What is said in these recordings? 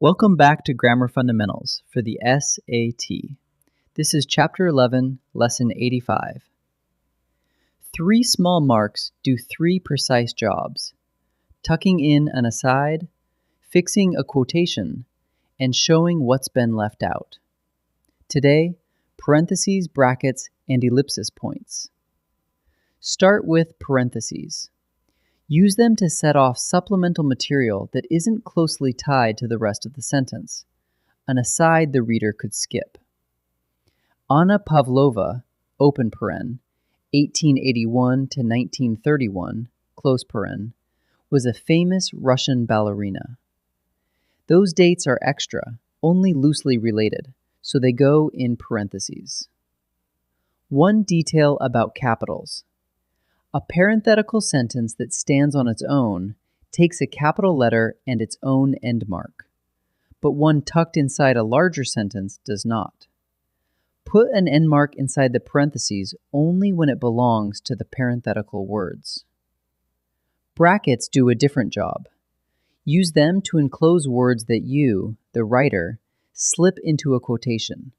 Welcome back to Grammar Fundamentals for the SAT. This is Chapter 11, Lesson 85. 3 small marks do 3 precise jobs: tucking in an aside, fixing a quotation, and showing what's been left out. Today, parentheses, brackets, and ellipsis points. Start with parentheses. Use them to set off supplemental material that isn't closely tied to the rest of the sentence, an aside the reader could skip. Anna Pavlova, open paren, 1881 to 1931, close paren, was a famous Russian ballerina. Those dates are extra, only loosely related, so they go in parentheses. One detail about capitals. A parenthetical sentence that stands on its own takes a capital letter and its own end mark, but one tucked inside a larger sentence does not. Put an end mark inside the parentheses only when it belongs to the parenthetical words. Brackets do a different job. Use them to enclose words that you, the writer, slip into a quotation,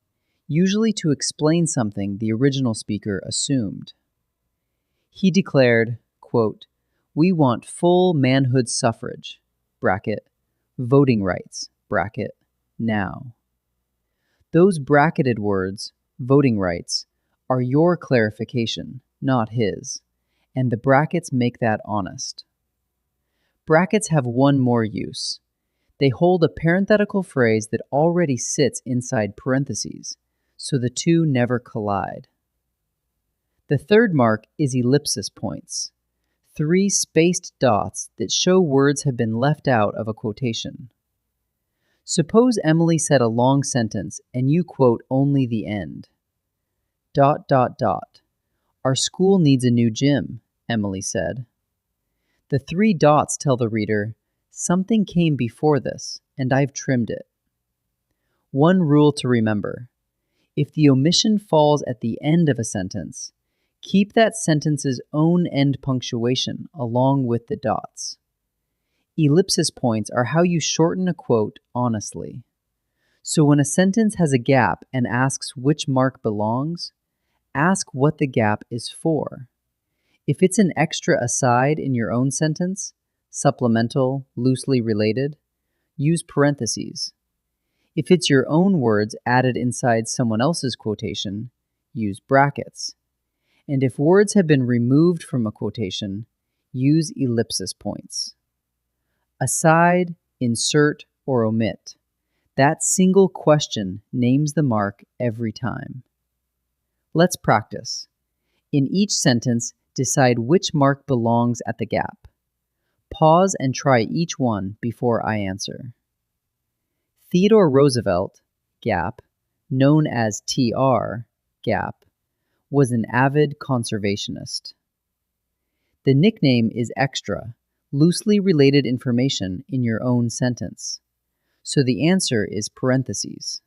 usually to explain something the original speaker assumed. He declared, quote, "We want full manhood suffrage, bracket, voting rights, bracket, now." Those bracketed words, voting rights, are your clarification, not his, and the brackets make that honest. Brackets have one more use. They hold a parenthetical phrase that already sits inside parentheses, so the two never collide. The third mark is ellipsis points, 3 spaced dots that show words have been left out of a quotation. Suppose Emily said a long sentence and you quote only the end. ... Our school needs a new gym, Emily said. The 3 dots tell the reader, something came before this, and I've trimmed it. One rule to remember: if the omission falls at the end of a sentence, keep that sentence's own end punctuation along with the dots. Ellipsis points are how you shorten a quote honestly. So when a sentence has a gap and asks which mark belongs, ask what the gap is for. If it's an extra aside in your own sentence, supplemental, loosely related, use parentheses. If it's your own words added inside someone else's quotation, use brackets. And if words have been removed from a quotation, use ellipsis points. Aside, insert, or omit. That single question names the mark every time. Let's practice. In each sentence, decide which mark belongs at the gap. Pause and try each one before I answer. Theodore Roosevelt, gap, known as TR, gap, was an avid conservationist. The nickname is extra, loosely related information in your own sentence, so the answer is parentheses.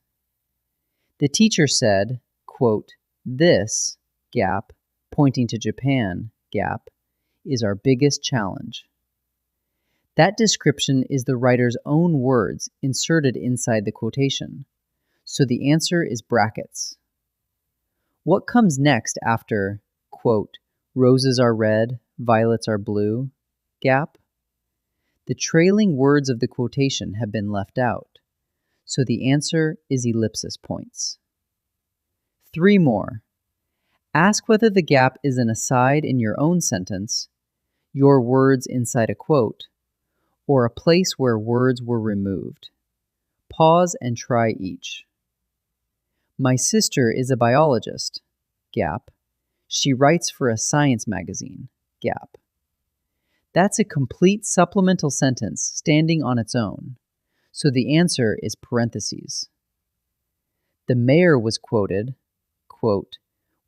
The teacher said, quote, "This, gap, pointing to Japan, gap, is our biggest challenge." That description is the writer's own words inserted inside the quotation, so the answer is brackets. What comes next after, quote, "Roses are red, violets are blue," gap? The trailing words of the quotation have been left out, so the answer is ellipsis points. 3 more. Ask whether the gap is an aside in your own sentence, your words inside a quote, or a place where words were removed. Pause and try each. My sister is a biologist, gap. She writes for a science magazine, gap. That's a complete supplemental sentence standing on its own, so the answer is parentheses. The mayor was quoted, quote,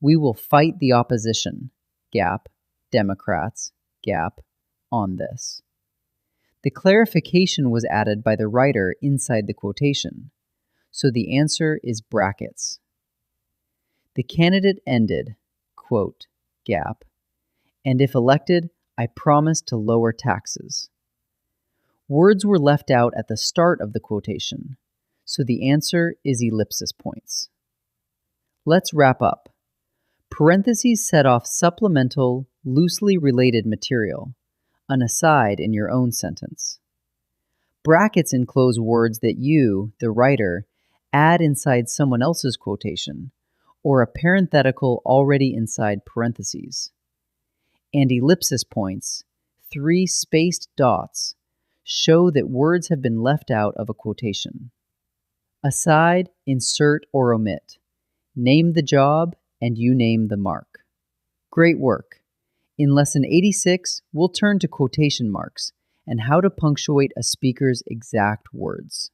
"We will fight the opposition, gap, Democrats, gap, on this." The clarification was added by the writer inside the quotation, so the answer is brackets. The candidate ended, quote, gap, "And if elected, I promise to lower taxes." Words were left out at the start of the quotation, so the answer is ellipsis points. Let's wrap up. Parentheses set off supplemental, loosely related material, an aside in your own sentence. Brackets enclose words that you, the writer, add inside someone else's quotation, or a parenthetical already inside parentheses. And ellipsis points, 3 spaced dots, show that words have been left out of a quotation. Aside, insert, or omit. Name the job, and you name the mark. Great work! In Lesson 86, we'll turn to quotation marks and how to punctuate a speaker's exact words.